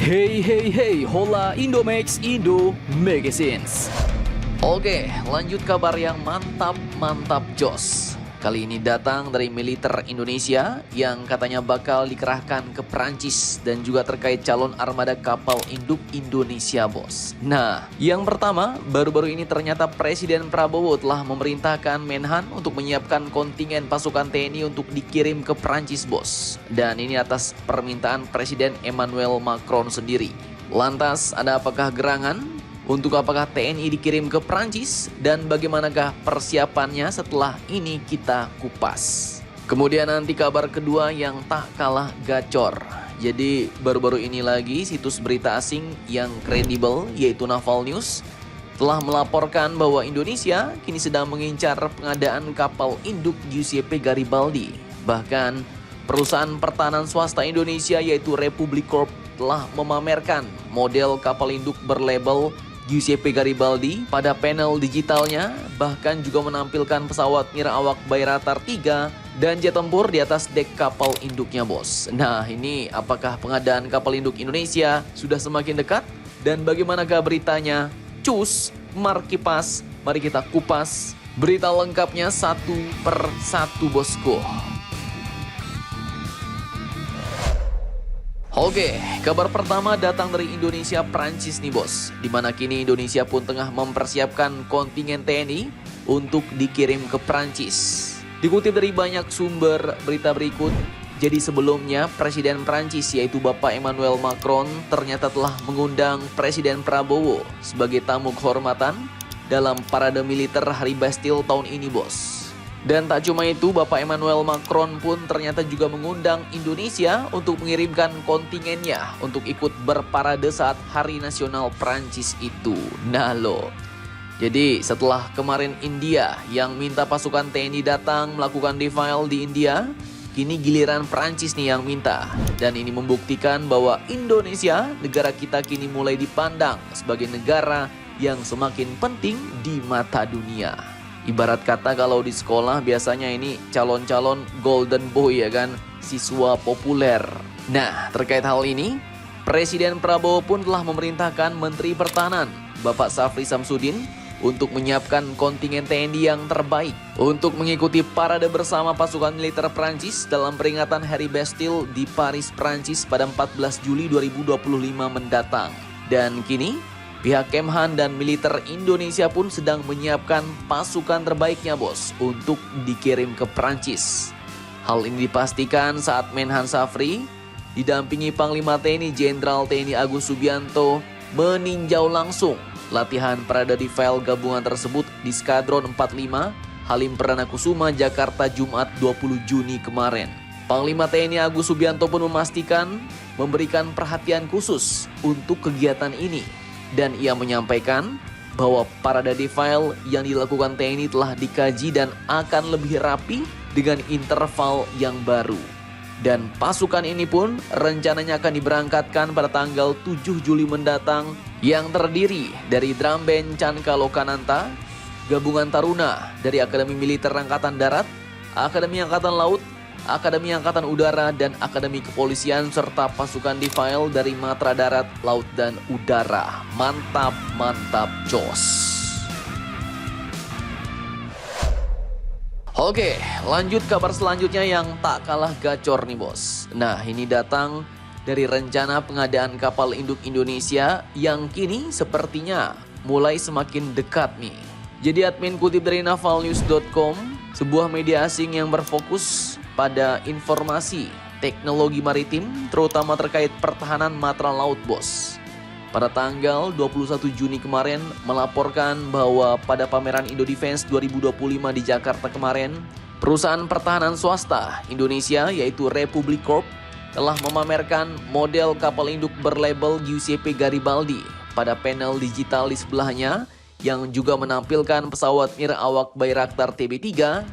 Hey hey hey, hola Indomax Indo Magazines. Oke, lanjut kabar yang mantap jos. Kali ini datang dari militer Indonesia yang katanya bakal dikerahkan ke Perancis dan juga terkait calon armada kapal induk Indonesia, bos. Nah, yang pertama, baru-baru ini ternyata Presiden Prabowo telah memerintahkan Menhan untuk menyiapkan kontingen pasukan TNI untuk dikirim ke Perancis, bos. Dan ini atas permintaan Presiden Emmanuel Macron sendiri. Lantas, ada apakah gerangan? Untuk apakah TNI dikirim ke Prancis dan bagaimanakah persiapannya setelah ini kita kupas. Kemudian nanti kabar kedua yang tak kalah gacor. Jadi baru-baru ini lagi situs berita asing yang kredibel yaitu Naval News telah melaporkan bahwa Indonesia kini sedang mengincar pengadaan kapal induk Giuseppe Garibaldi. Bahkan perusahaan pertahanan swasta Indonesia yaitu Republic Corp telah memamerkan model kapal induk berlabel Giuseppe Garibaldi pada panel digitalnya, bahkan juga menampilkan pesawat nirawak Bayraktar 3 dan jet tempur di atas dek kapal induknya, bos. Nah, ini apakah pengadaan kapal induk Indonesia sudah semakin dekat? Dan bagaimanakah beritanya? Cus, Markipas, mari kita kupas berita lengkapnya satu per satu, bosku. Oke, kabar pertama datang dari Indonesia Prancis nih, bos. Dimana kini Indonesia pun tengah mempersiapkan kontingen TNI untuk dikirim ke Prancis. Dikutip dari banyak sumber berita berikut, jadi sebelumnya Presiden Prancis yaitu Bapak Emmanuel Macron ternyata telah mengundang Presiden Prabowo sebagai tamu kehormatan dalam parade militer Hari Bastille tahun ini, bos. Dan tak cuma itu, Bapak Emmanuel Macron pun ternyata juga mengundang Indonesia untuk mengirimkan kontingennya untuk ikut berparade saat Hari Nasional Prancis itu. Nah loh, jadi setelah kemarin India yang minta pasukan TNI datang melakukan defile di India, kini giliran Prancis nih yang minta. Dan ini membuktikan bahwa Indonesia, negara kita kini mulai dipandang sebagai negara yang semakin penting di mata dunia. Ibarat kata kalau di sekolah biasanya ini calon-calon golden boy ya kan, siswa populer. Nah, terkait hal ini, Presiden Prabowo pun telah memerintahkan Menteri Pertahanan, Bapak Syafri Samsudin, untuk menyiapkan kontingen TNI yang terbaik untuk mengikuti parade bersama pasukan militer Prancis dalam peringatan Hari Bastille di Paris, Prancis pada 14 Juli 2025 mendatang. Dan kini pihak Kemhan dan militer Indonesia pun sedang menyiapkan pasukan terbaiknya, bos, untuk dikirim ke Prancis. Hal ini dipastikan saat Menhan Syafri didampingi Panglima TNI Jenderal TNI Agus Subianto meninjau langsung latihan parade defile gabungan tersebut di Skadron 45 Halim Perdana Kusuma, Jakarta, Jumat 20 Juni kemarin. Panglima TNI Agus Subianto pun memastikan memberikan perhatian khusus untuk kegiatan ini. Dan ia menyampaikan bahwa parade defile yang dilakukan TNI telah dikaji dan akan lebih rapi dengan interval yang baru. Dan pasukan ini pun rencananya akan diberangkatkan pada tanggal 7 Juli mendatang yang terdiri dari Drum Band Canka Lokananta, Gabungan Taruna dari Akademi Militer Angkatan Darat, Akademi Angkatan Laut, Akademi Angkatan Udara, dan Akademi Kepolisian, serta pasukan defile dari Matra Darat, Laut, dan Udara. Mantap jos. Oke, lanjut kabar selanjutnya yang tak kalah gacor nih, bos. Nah, ini datang dari rencana pengadaan kapal induk Indonesia yang kini sepertinya mulai semakin dekat nih. Jadi admin kutip dari navalnews.com, sebuah media asing yang berfokus pada informasi teknologi maritim terutama terkait pertahanan matra laut, bos. Pada tanggal 21 Juni kemarin melaporkan bahwa pada pameran Indodefense 2025 di Jakarta kemarin, perusahaan pertahanan swasta Indonesia yaitu Republic Corp telah memamerkan model kapal induk berlabel Giuseppe Garibaldi pada panel digital di sebelahnya yang juga menampilkan pesawat nirawak Bayraktar TB3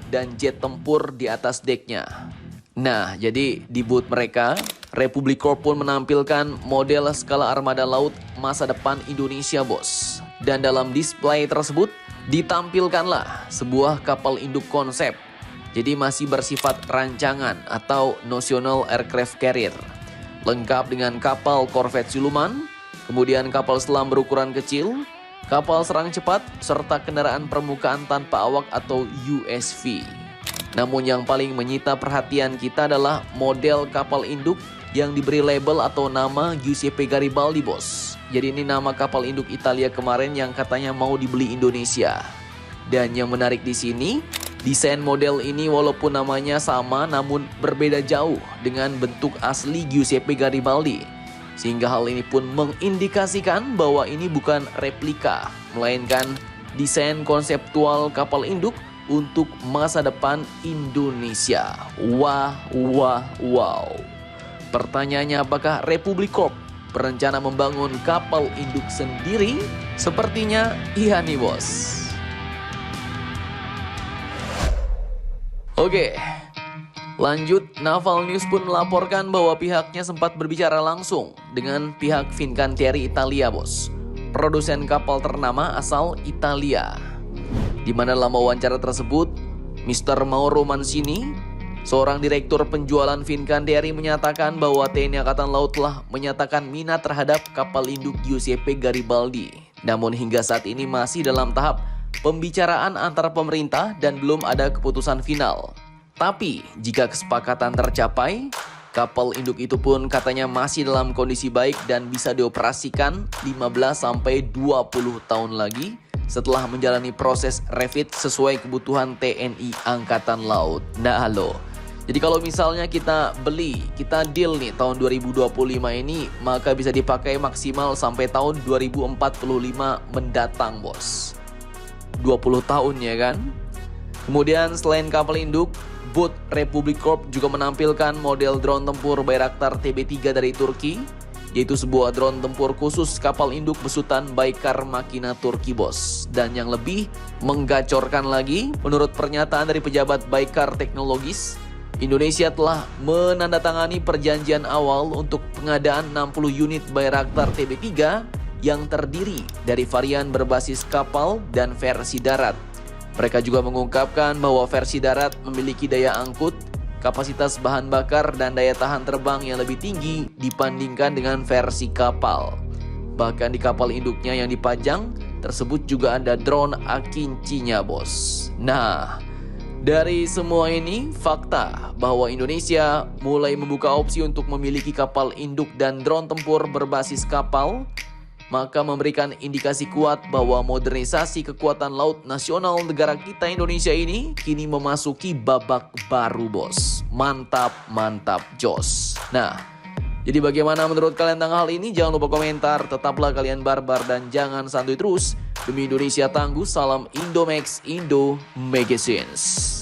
dan jet tempur di atas deknya. Nah, jadi di booth mereka, Republic Corp pun menampilkan model skala armada laut masa depan Indonesia, bos. Dan dalam display tersebut ditampilkanlah sebuah kapal induk konsep. Jadi masih bersifat rancangan atau National Aircraft Carrier. lengkap dengan kapal korvet siluman, kemudian kapal selam berukuran kecil, kapal serang cepat, serta kendaraan permukaan tanpa awak atau USV. Namun yang paling menyita perhatian kita adalah model kapal induk yang diberi label atau nama Giuseppe Garibaldi, bos. Jadi ini nama kapal induk Italia kemarin yang katanya mau dibeli Indonesia. Dan yang menarik di sini, desain model ini walaupun namanya sama namun berbeda jauh dengan bentuk asli Giuseppe Garibaldi. Sehingga hal ini pun mengindikasikan bahwa ini bukan replika, melainkan desain konseptual kapal induk untuk masa depan Indonesia. Wah, wah, wow. Pertanyaannya, apakah Republik Corp berencana membangun kapal induk sendiri? Sepertinya iya nih, bos. Oke, lanjut, Naval News pun melaporkan bahwa pihaknya sempat berbicara langsung dengan pihak Fincantieri Italia, bos. Produsen kapal ternama asal Italia. Di mana dalam wawancara tersebut, Mr. Mauro Mancini, seorang direktur penjualan Fincantieri, menyatakan bahwa TNI Angkatan Laut telah menyatakan minat terhadap kapal induk Giuseppe Garibaldi. Namun hingga saat ini masih dalam tahap pembicaraan antar pemerintah dan belum ada keputusan final. Tapi jika kesepakatan tercapai, kapal induk itu pun katanya masih dalam kondisi baik dan bisa dioperasikan 15-20 tahun lagi setelah menjalani proses refit sesuai kebutuhan TNI Angkatan Laut. Nah halo, jadi kalau misalnya kita deal nih tahun 2025 ini, maka bisa dipakai maksimal sampai tahun 2045 mendatang, bos. 20 tahun ya kan. Kemudian selain kapal induk, Boat Republic Corp juga menampilkan model drone tempur Bayraktar TB3 dari Turki, yaitu sebuah drone tempur khusus kapal induk besutan Baykar Makina Turki, bos. Dan yang lebih menggacorkan lagi, menurut pernyataan dari pejabat Baykar Teknologis, Indonesia telah menandatangani perjanjian awal untuk pengadaan 60 unit Bayraktar TB3 yang terdiri dari varian berbasis kapal dan versi darat. Mereka juga mengungkapkan bahwa versi darat memiliki daya angkut, kapasitas bahan bakar, dan daya tahan terbang yang lebih tinggi dibandingkan dengan versi kapal. Bahkan di kapal induknya yang dipajang tersebut juga ada drone Akinci-nya, bos. Nah, dari semua ini, fakta bahwa Indonesia mulai membuka opsi untuk memiliki kapal induk dan drone tempur berbasis kapal, maka memberikan indikasi kuat bahwa modernisasi kekuatan laut nasional negara kita Indonesia ini kini memasuki babak baru, bos. Mantap, mantap, jos. Nah, jadi bagaimana menurut kalian tentang hal ini? Jangan lupa komentar, tetaplah kalian barbar dan jangan santuy terus. Demi Indonesia tangguh, salam Indomax Indo Magazines.